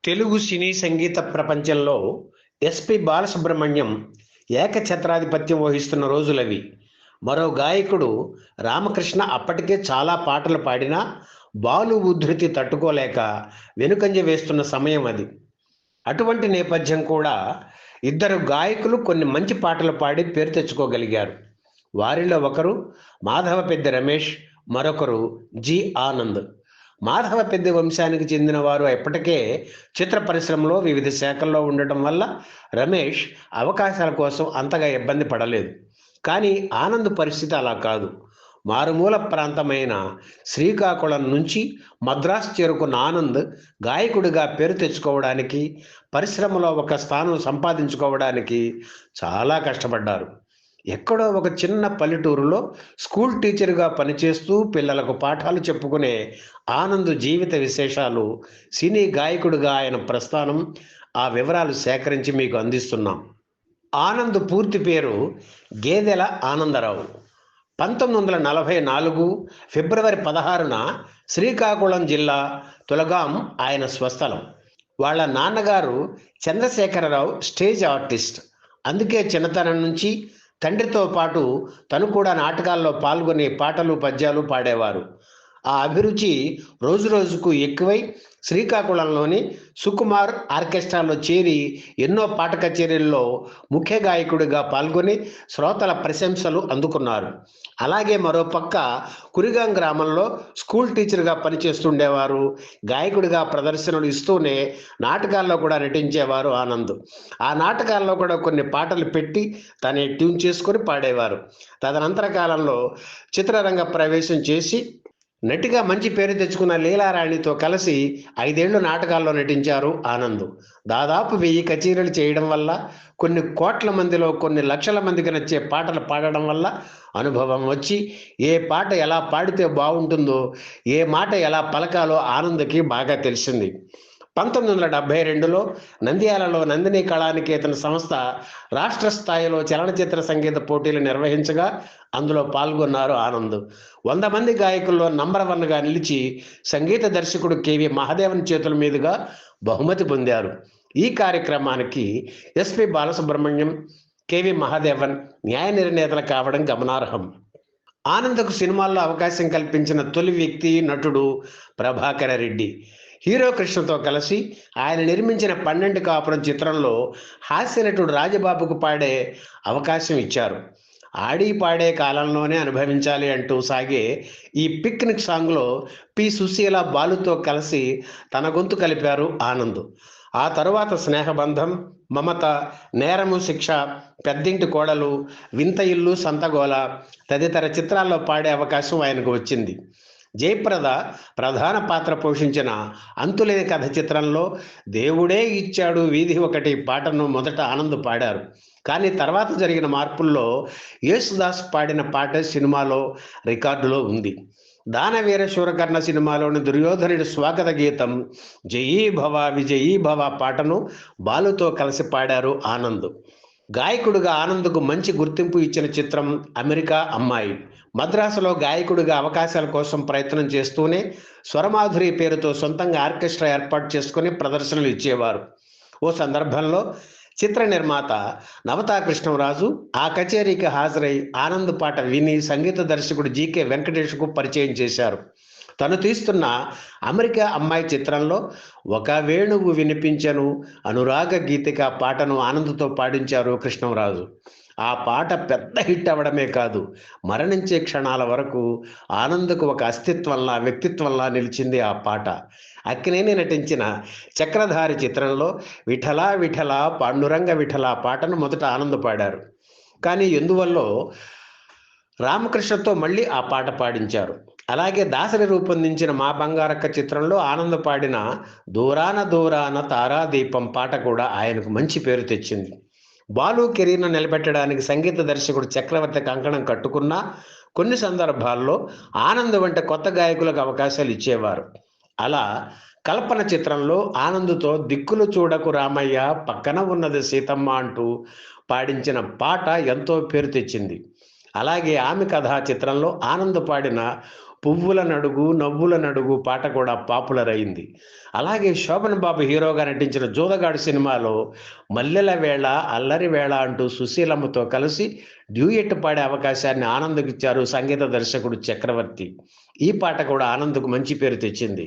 తెలుగు సినీ సంగీత ప్రపంచంలో ఎస్పి బాలసుబ్రహ్మణ్యం ఏకఛత్రాధిపత్యం వహిస్తున్న రోజులవి. మరో గాయకుడు రామకృష్ణ అప్పటికే చాలా పాటలు పాడినా బాలు ఉద్ధృతి తట్టుకోలేక వెనుకంజ వేస్తున్న సమయం అది. అటువంటి నేపథ్యం కూడా ఇద్దరు గాయకులు కొన్ని మంచి పాటలు పాడి పేరు తెచ్చుకోగలిగారు. వారిలో ఒకరు మాధవ పెద్ది రమేష్, మరొకరు జి ఆనంద్. మాధవ పెద్ది వంశానికి చెందిన వారు ఎప్పటికే చిత్ర పరిశ్రమలో వివిధ శాఖల్లో ఉండటం వల్ల రమేష్ అవకాశాల కోసం అంతగా ఇబ్బంది పడలేదు. కానీ ఆనంద్ పరిస్థితి అలా కాదు. మారుమూల ప్రాంతమైన శ్రీకాకుళం నుంచి మద్రాసు చేరుకున్న ఆనంద్ గాయకుడిగా పేరు తెచ్చుకోవడానికి, పరిశ్రమలో ఒక స్థానం సంపాదించుకోవడానికి చాలా కష్టపడ్డారు. ఎక్కడో ఒక చిన్న పల్లెటూరులో స్కూల్ టీచర్గా పనిచేస్తూ పిల్లలకు పాఠాలు చెప్పుకునే ఆనంద్ జీవిత విశేషాలు, సినీ గాయకుడిగా ఆయన ప్రస్థానం, ఆ వివరాలు సేకరించి మీకు అందిస్తున్నాం. ఆనంద్ పూర్తి పేరు గేదెల ఆనందరావు. 1944 ఫిబ్రవరి 16న శ్రీకాకుళం జిల్లా తులగాం ఆయన స్వస్థలం. వాళ్ళ నాన్నగారు చంద్రశేఖరరావు స్టేజ్ ఆర్టిస్ట్. అందుకే చిన్నతనం నుంచి తండ్రితో పాటు తను కూడా నాటకాల్లో పాల్గొని పాటలు పద్యాలు పాడేవారు. ఆ అభిరుచి రోజు రోజుకు ఎక్కువై శ్రీకాకుళంలోని సుకుమార్ ఆర్కెస్ట్రాలో చేరి ఎన్నో పాట కచేరీల్లో ముఖ్య గాయకుడిగా పాల్గొని శ్రోతల ప్రశంసలు అందుకున్నారు. అలాగే మరోపక్క కురిగాం గ్రామంలో స్కూల్ టీచర్గా పనిచేస్తుండేవారు. గాయకుడిగా ప్రదర్శనలు ఇస్తూనే నాటకాల్లో కూడా నటించేవారు ఆనంద్. ఆ నాటకాల్లో కూడా కొన్ని పాటలు పెట్టి తనే ట్యూన్ చేసుకొని పాడేవారు. తదనంతర కాలంలో చిత్రరంగ ప్రవేశం చేసి నటిగా మంచి పేరు తెచ్చుకున్న లీలారాణితో కలిసి 5 ఏళ్లు నాటకాల్లో నటించారు ఆనంద్. దాదాపు 1000 కచేరీలు చేయడం వల్ల, కొన్ని కోట్ల మందిలో కొన్ని లక్షల మందికి నచ్చే పాటలు పాడడం వల్ల అనుభవం వచ్చి ఏ పాట ఎలా పాడితే బాగుంటుందో, ఏ మాట ఎలా పలకాలో ఆనంద్కి బాగా తెలిసింది. 1972లో నంద్యాలలో నందిని కళానికేతన సంస్థ రాష్ట్ర స్థాయిలో చలనచిత్ర సంగీత పోటీలు నిర్వహించగా అందులో పాల్గొన్నారు ఆనంద్. 100 మంది గాయకుల్లో నంబర్ 1గా నిలిచి సంగీత దర్శకుడు కెవి మహాదేవన్ చేతుల మీదుగా బహుమతి పొందారు. ఈ కార్యక్రమానికి ఎస్పి బాలసుబ్రహ్మణ్యం, కెవి మహాదేవన్ న్యాయ నిర్ణేతలు కావడం గమనార్హం. ఆనంద్కు సినిమాల్లో అవకాశం కల్పించిన తొలి వ్యక్తి నటుడు ప్రభాకర రెడ్డి. హీరో కృష్ణతో కలిసి ఆయన నిర్మించిన 12 కాపురం చిత్రంలో హాస్యనటుడు రాజబాబుకు పాడే అవకాశం ఇచ్చారు. ఆడి పాడే కాలంలోనే అనుభవించాలి అంటూ సాగే ఈ పిక్నిక్ సాంగ్లో పి సుశీల బాలుతో కలిసి తన గొంతు కలిపారు ఆనంద్. ఆ తరువాత స్నేహబంధం, మమత, నేరము శిక్ష, పెద్దింటి కోడలు, వింత ఇల్లు, సంతగోల తదితర చిత్రాల్లో పాడే అవకాశం ఆయనకు వచ్చింది. జయప్రద ప్రధాన పాత్ర పోషించిన అంతులేని కథ చిత్రంలో దేవుడే ఇచ్చాడు వీధి ఒకటి పాటను మొదట ఆనంద్ పాడారు. కానీ తర్వాత జరిగిన మార్పుల్లో యేసుదాస్ పాడిన పాట సినిమాలో రికార్డులో ఉంది. దానవీర శూరకర్ణ సినిమాలోని దుర్యోధనుడి స్వాగత గీతం జయీ భవ విజయీ భవ పాటను బాలుతో కలిసి పాడారు ఆనంద్. గాయకుడిగా ఆనంద్కు మంచి గుర్తింపు ఇచ్చిన చిత్రం అమెరికా అమ్మాయి. మద్రాసులో గాయకుడిగా అవకాశాల కోసం ప్రయత్నం చేస్తూనే స్వరమాధురి పేరుతో సొంతంగా ఆర్కెస్ట్రా ఏర్పాటు చేసుకుని ప్రదర్శనలు ఇచ్చేవారు. ఓ సందర్భంలో చిత్ర నిర్మాత నవతా కృష్ణరాజు ఆ కచేరీకి హాజరై ఆనంద్ పాట విని సంగీత దర్శకుడు జీకే వెంకటేష్కు పరిచయం చేశారు. తను తీస్తున్న అమెరికా అమ్మాయి చిత్రంలో ఒక వేణువు వినిపించను అనురాగ గీతిక పాటను ఆనంద్తో పాడించారు కృష్ణరాజు. ఆ పాట పెద్ద హిట్ అవ్వడమే కాదు, మరణించే క్షణాల వరకు ఆనంద్కు ఒక అస్తిత్వంలా, వ్యక్తిత్వంలా నిలిచింది ఆ పాట. అక్కినేని నటించిన చక్రధారి చిత్రంలో విఠలా విఠలా పాండురంగ విఠలా పాటను మొదట ఆనంద్ పాడారు. కానీ ఎందువల్లో రామకృష్ణతో మళ్ళీ ఆ పాట పాడించారు. అలాగే దాసరి రూపొందించిన మా బంగారక్క చిత్రంలో ఆనంద్ పాడిన దూరాన దూరాన తారాదీపం పాట కూడా ఆయనకు మంచి పేరు తెచ్చింది. బాలు కెరీర్ను నిలబెట్టడానికి సంగీత దర్శకుడు చక్రవర్తి కంకణం కట్టుకున్నా కొన్ని సందర్భాల్లో ఆనంద్ వంటి కొత్త గాయకులకు అవకాశాలు ఇచ్చేవారు. అలా కల్పన చిత్రంలో ఆనంద్తో దిక్కులు చూడకు రామయ్య పక్కన ఉన్నది సీతమ్మ అంటూ పాడించిన పాట ఎంతో పేరు తెచ్చింది. అలాగే ఆమె కథ చిత్రంలో ఆనంద్ పాడిన పువ్వుల నడుగు నవ్వుల నడుగు పాట కూడా పాపులర్ అయింది. అలాగే శోభన్ బాబు హీరోగా నటించిన జోదగాడు సినిమాలో మల్లెల వేళ అల్లరి వేళ అంటూ సుశీలమ్మతో కలిసి డ్యూయెట్ పాడే అవకాశాన్ని ఆనంద్కి ఇచ్చారు సంగీత దర్శకుడు చక్రవర్తి. ఈ పాట కూడా ఆనంద్కు మంచి పేరు తెచ్చింది.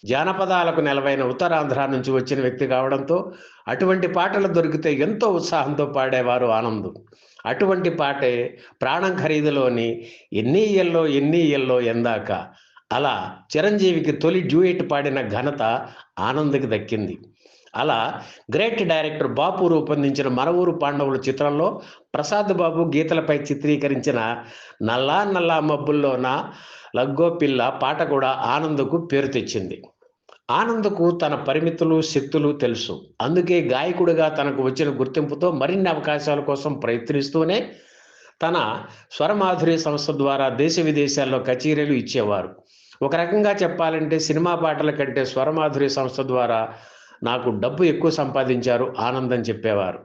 జానపదాలకు నెలవైన ఉత్తరాంధ్ర నుంచి వచ్చిన వ్యక్తి కావడంతో అటువంటి పాటలు దొరికితే ఎంతో ఉత్సాహంతో పాడేవారు ఆనంద్. అటువంటి పాటే ప్రాణం ఖరీదులోని ఎన్ని ఇయ్యల్లో ఎందాక. అలా చిరంజీవికి తొలి డ్యూయెట్ పాడిన ఘనత ఆనంద్కి దక్కింది. అలా గ్రేట్ డైరెక్టర్ బాపు రూపొందించిన మన ఊరు పాండవులు చిత్రంలో ప్రసాద్ బాబు గీతలపై చిత్రీకరించిన నల్లా నల్లా మబ్బుల్లోన లగ్గో పిల్ల పాట కూడా ఆనంద్కు పేరు తెచ్చింది. ఆనంద్కు తన పరిమితులు శక్తులు తెలుసు. అందుకే గాయకుడిగా తనకు వచ్చిన గుర్తింపుతో మరిన్ని అవకాశాల కోసం ప్రయత్నిస్తూనే తన స్వరమాధురి సంస్థ ద్వారా దేశ విదేశాల్లో కచేరీలు ఇచ్చేవారు. ఒక రకంగా చెప్పాలంటే సినిమా పాటల కంటే స్వరమాధురి సంస్థ ద్వారా నాకు డబ్బు ఎక్కువ సంపాదించారు ఆనంద్ అని చెప్పేవారు.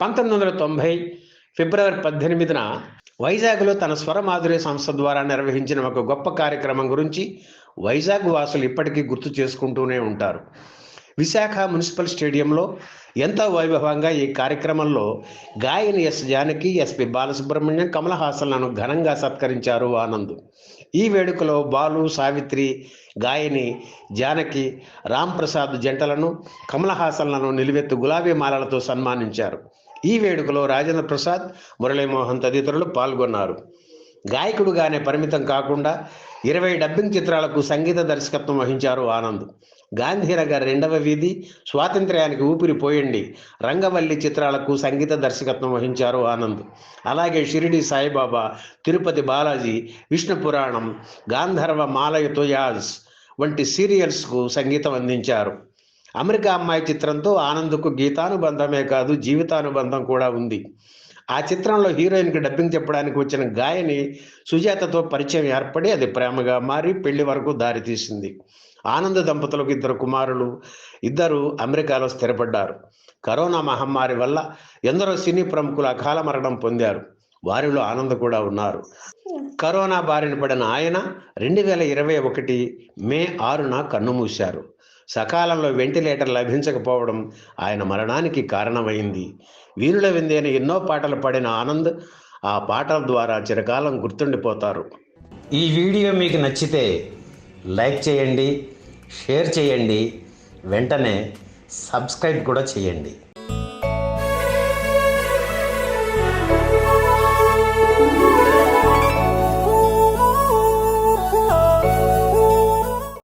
1990 ఫిబ్రవరి 18న వైజాగ్లో తన స్వరమాధురి సంస్థ ద్వారా నిర్వహించిన ఒక గొప్ప కార్యక్రమం గురించి వైజాగ్ వాసులు ఇప్పటికీ గుర్తు చేసుకుంటూనే ఉంటారు. విశాఖ మున్సిపల్ స్టేడియంలో ఎంతో వైభవంగా ఈ కార్యక్రమంలో గాయని ఎస్ జానకి, ఎస్పి బాలసుబ్రహ్మణ్యం, కమల్ హాసన్లను ఘనంగా సత్కరించారు ఆనంద్. ఈ వేడుకలో బాలు, సావిత్రి, గాయని జానకి, రామ్ ప్రసాద్ జంటలను, కమల్ హాసన్లను నిలువెత్తు గులాబీ మాలలతో సన్మానించారు. ఈ వేడుకలో రాజేంద్ర ప్రసాద్, మురళీమోహన్ తదితరులు పాల్గొన్నారు. గాయకుడుగానే పరిమితం కాకుండా 20 డబ్బింగ్ చిత్రాలకు సంగీత దర్శకత్వం వహించారు ఆనంద్. గాంధీనగర్, 2వ వీధి, స్వాతంత్ర్యానికి ఊపిరిపోయండి, రంగవల్లి చిత్రాలకు సంగీత దర్శకత్వం వహించారు ఆనంద్. అలాగే షిరిడి సాయిబాబా, తిరుపతి బాలాజీ, విష్ణు పురాణం, గాంధర్వ మాలయతోయాజ్ వంటి సీరియల్స్కు సంగీతం అందించారు. అమెరికా అమ్మాయి చిత్రంతో ఆనంద్కు గీతానుబంధమే కాదు జీవితానుబంధం కూడా ఉంది. ఆ చిత్రంలో హీరోయిన్కి డబ్బింగ్ చెప్పడానికి వచ్చిన గాయని సుజాతతో పరిచయం ఏర్పడి అది ప్రేమగా మారి పెళ్లి వరకు దారితీసింది. ఆనంద్ దంపతులకు 2 కుమారులు, 2 అమెరికాలో స్థిరపడ్డారు. కరోనా మహమ్మారి వల్ల ఎందరో సినీ ప్రముఖులు అకాల మరణం పొందారు. వారిలో ఆనంద్ కూడా ఉన్నారు. కరోనా బారిన పడిన ఆయన 2021 మే 6న కన్నుమూశారు. సకాలంలో వెంటిలేటర్ లభించకపోవడం ఆయన మరణానికి కారణమైంది. వీరుల విందైన ఎన్నో పాటలు పాడిన ఆనంద్ ఆ పాటల ద్వారా చిరకాలం గుర్తుండిపోతారు. ఈ వీడియో మీకు నచ్చితే లైక్ చేయండి, షేర్ చేయండి, వెంటనే సబ్స్క్రైబ్ కూడా చేయండి.